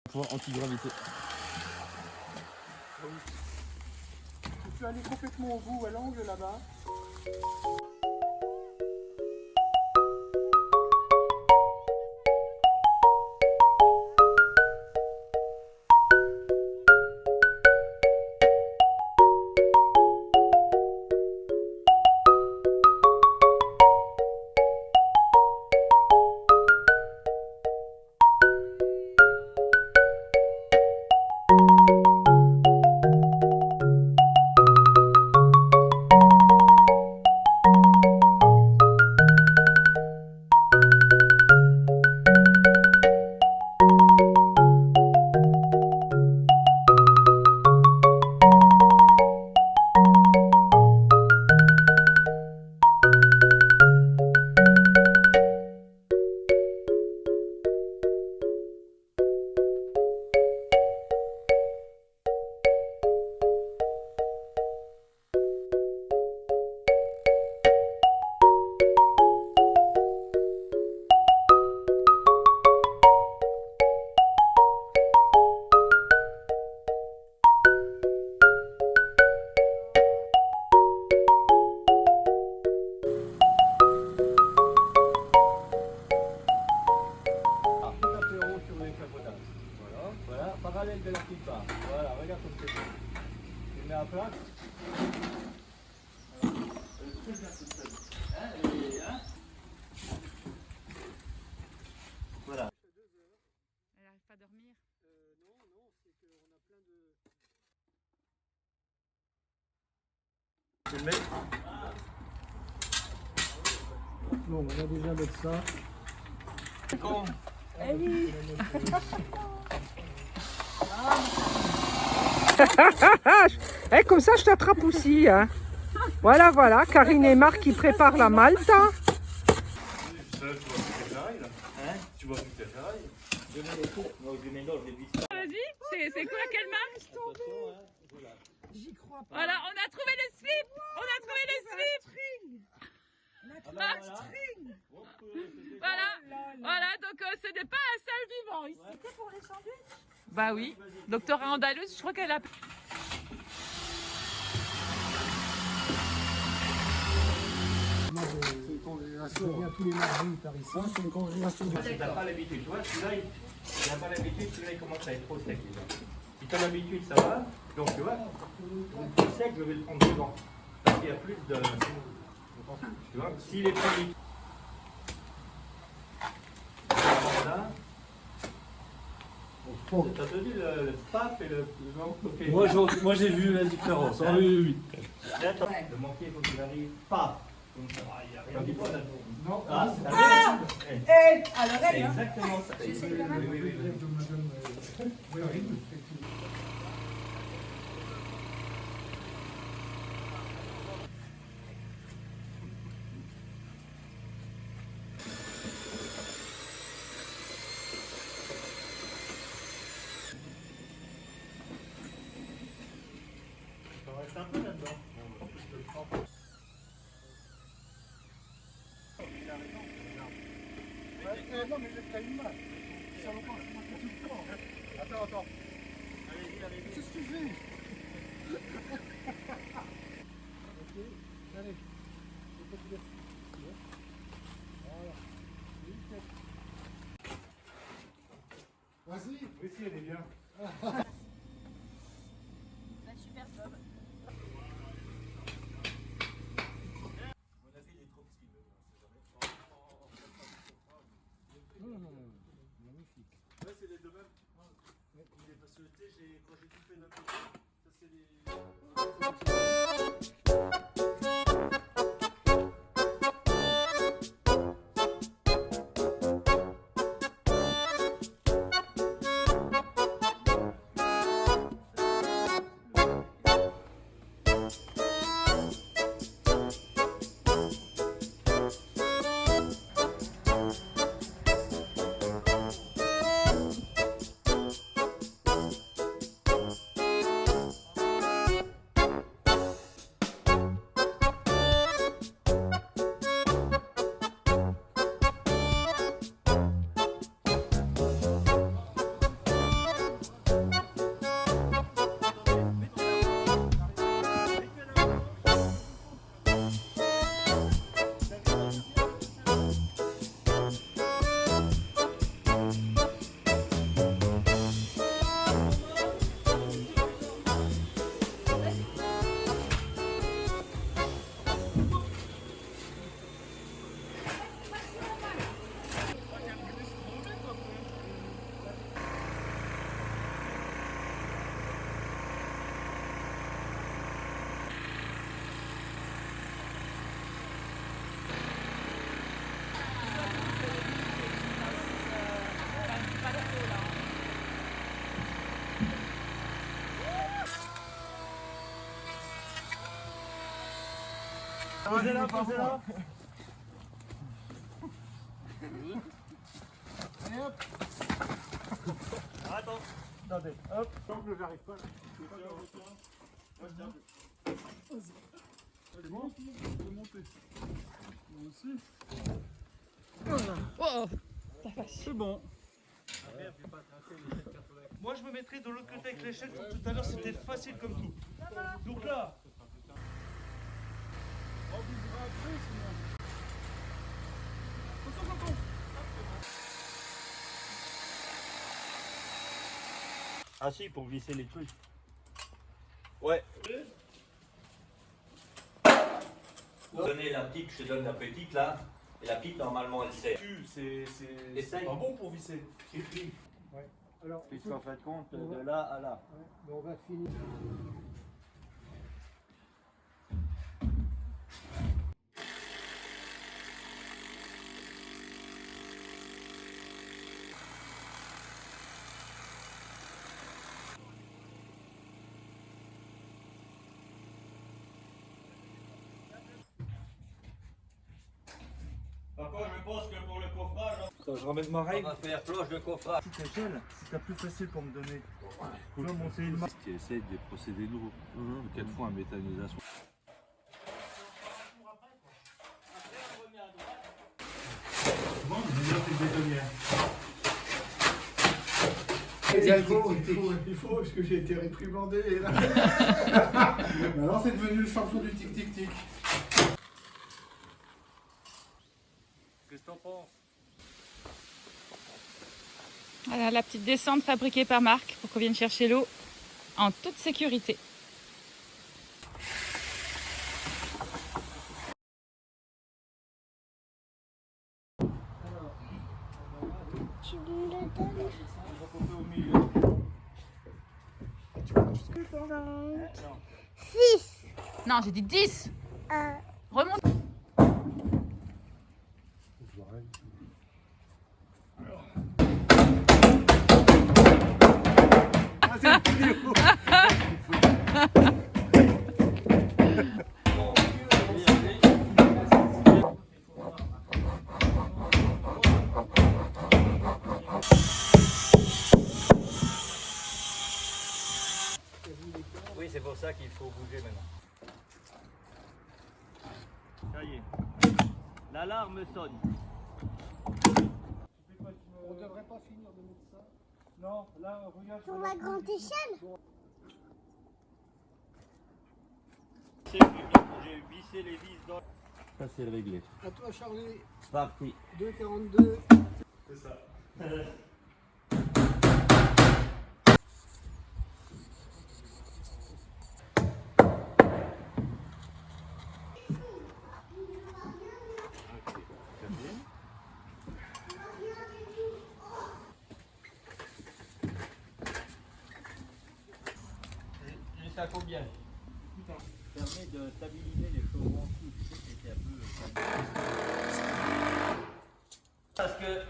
Pouvoir anti-gravité. Tu peux aller complètement au bout, à l'angle là-bas. Voilà, parallèle de la plupart. Voilà, regarde comme c'est bon. Tu le mets à plat. Voilà. Elle n'arrive pas à dormir. Non, c'est qu'on a plein de... Tu le mets. Bon, on va déjà mettre ça. Con. Eh oui. Eh, comme ça, je t'attrape aussi. Hein. Voilà, voilà. Karine et Marc qui préparent la Malte. Tu vois toutes tes ferrailles là. Hein? Tu vois toutes tes ferrailles. Je mets les coups. Non, je mets l'or, je vis. Vas-y, c'est quoi, quelle marque? Attention, hein. Voilà. J'y crois pas. Voilà, on a trouvé les slips. On a trouvé les slips. Voilà, voilà, donc ce n'est pas un seul vivant ici. C'était pour les sandwichs? Bah oui, docteur Andalus, je crois qu'elle a... C'est une congélation. Il y a tous les mardis par ici. C'est une congélation. Si t'as pas l'habitude, tu vois, celui-là, il n'a pas l'habitude, celui-là, il commence à être trop sec déjà. Si t'as l'habitude, ça va. Donc, tu vois, le plus sec, je vais le prendre devant. Parce qu'il y a plus de... Tu vois, s'il est plus liquide. Voilà. T'as entendu le spaf et le manque. Moi j'ai vu la différence. Ah, oui. Attends, le manquer, il faut qu'il arrive pas. Comme ça. Il n'y a rien. Non. Ah, c'est Alors, c'est exactement ça. Oui. Ça reste un peu là-dedans. Non, mais j'ai une main. Ça va pas, c'est moi qui le prends. Attends. Allez. Qu'est-ce que tu fais? Ok, allez. Voilà. Vas-y. Oui, si, elle est bien. Super job. Non, magnifique. Ouais, c'est les deux mêmes. Parce que tu sais, quand j'ai tout fait d'un côté, ça c'est les... Posez-la, posez-la. Allez hop. Attends. Attendez, hop. Tant que j'arrive pas là. C'est bon, je peux monter. Moi aussi. Oh, C'est bon. Moi je me mettrai de l'autre côté avec l'échelle, comme tout à l'heure c'était facile comme tout. Donc là, On bougera après sinon. ah si, pour glisser les trucs. Ouais. Donner la petite, je te donne la petite là. Et la petite normalement elle sert. C'est Essaye. pas bon pour visser. Suffit. Alors, Puisqu'en fin de compte, de là à là. on va finir. Par contre, je pense que pour le coffrage, Je ramène ma on règle. va faire cloche de coffrage. Si t'échelles, c'est plus facile pour me donner. Tu vas monter une marque. Qui essaye des procédés nouveaux. Quelquefois, méthanisation. Bon, je vais mettre les bétonnières. Il faut, parce que j'ai été réprimandé. Et là. Maintenant, c'est devenu le champion du tic-tic-tic. Qu'est-ce que t'en penses? Voilà la petite descente fabriquée par Marc pour qu'on vienne chercher l'eau en toute sécurité. Non, j'ai dit 10. Remonte. Oui, c'est pour ça qu'il faut bouger maintenant. Ça y est. L'alarme sonne. On devrait pas finir de mettre ça. Non, là, regarde. Pour la grande échelle. J'ai vissé les vis dans. Ça, c'est réglé. À toi, Charlie. Parti. 2,42. C'est ça. Juste à combien? Ça permet de stabiliser les chevrons en dessous. Tu sais, c'était un peu. Parce que.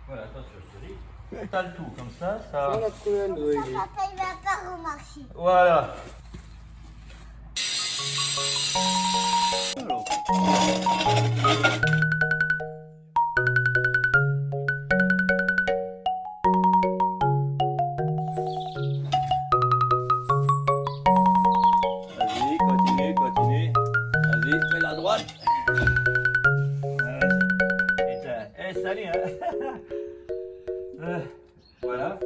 Voilà, attention, je te dis. T'as le tout comme ça. Ça, la truelle, Ça, papa, il va pas remarcher. Voilà. Vas-y, continue, continue. Vas-y, mets la droite. Eh, salut, hein. Voilà.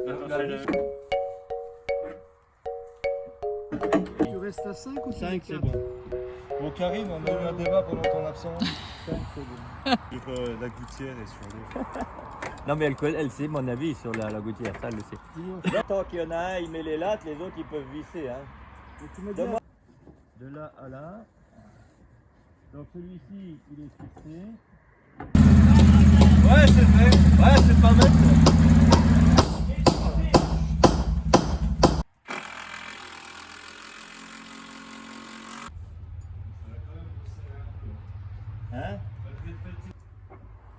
Tu restes à 5 ou 5, c'est bon. Bon, Karim, on a eu un débat pendant ton absence. 5, c'est bon. Sur la gouttière et sur l'eau. Non mais elle sait mon avis sur la gouttière, ça elle le sait. Tant qu'il y en a un, il met les lattes, les autres ils peuvent visser. Hein. De là à là. Donc celui-ci il est fixé. Ouais c'est vrai, ouais c'est pas mal. Hein?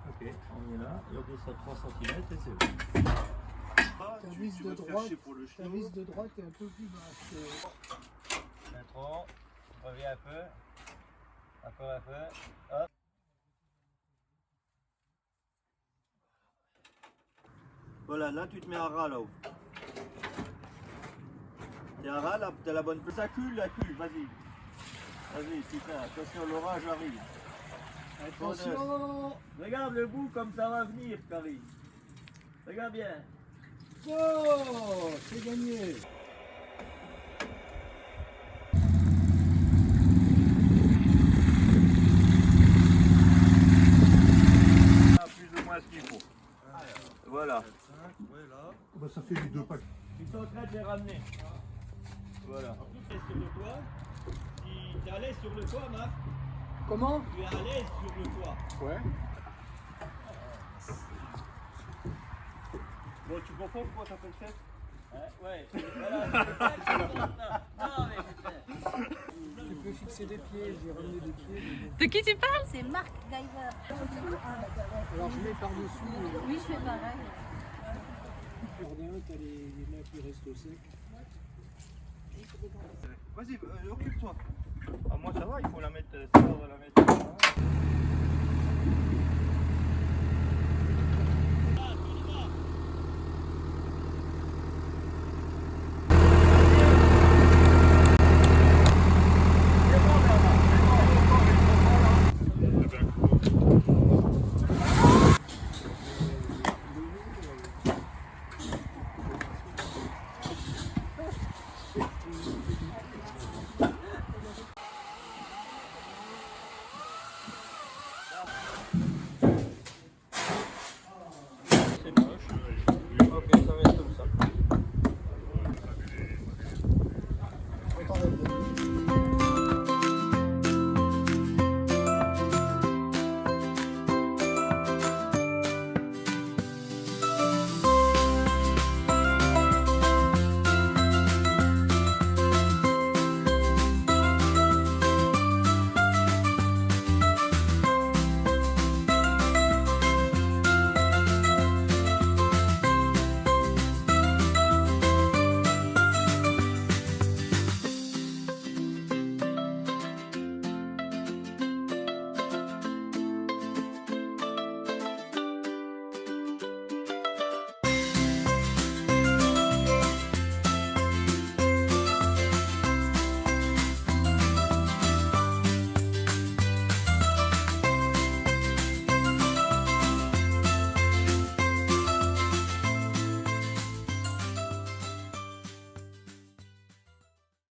Ok, on est là, et on descend 3 cm et c'est bon. Ta vis de droite est un peu plus basse. Maintenant, reviens un peu. Encore un peu. Hop. Voilà, là tu te mets à ras là-haut. T'es à ras là, t'as la bonne place. Ça cule, vas-y. Vas-y, putain, attention, l'orage arrive. Attention. Regarde le bout comme ça va venir, Karine. Regarde bien. Oh, c'est gagné. Plus ou moins ce qu'il faut. Voilà. Bah, ça fait les 2 packs. Ils sont en train de les ramener. Voilà. Tu es sur le toit. Tu es à l'aise sur le toit, Marc? Comment? Tu es à l'aise sur le toit. Ouais. Bon, tu comprends pourquoi ça fait le chef? Ouais. Voilà. Non, mais putain. Tu peux fixer des pieds, j'ai ramené des pieds. De qui tu parles? C'est Marc Diver. Alors je mets par-dessus. Oui, je fais pareil. Jardin, t'as les mains qui restent au sec. Vas-y, occupe-toi. Ah, moi ça va, il faut la mettre, ça va, on va la mettre.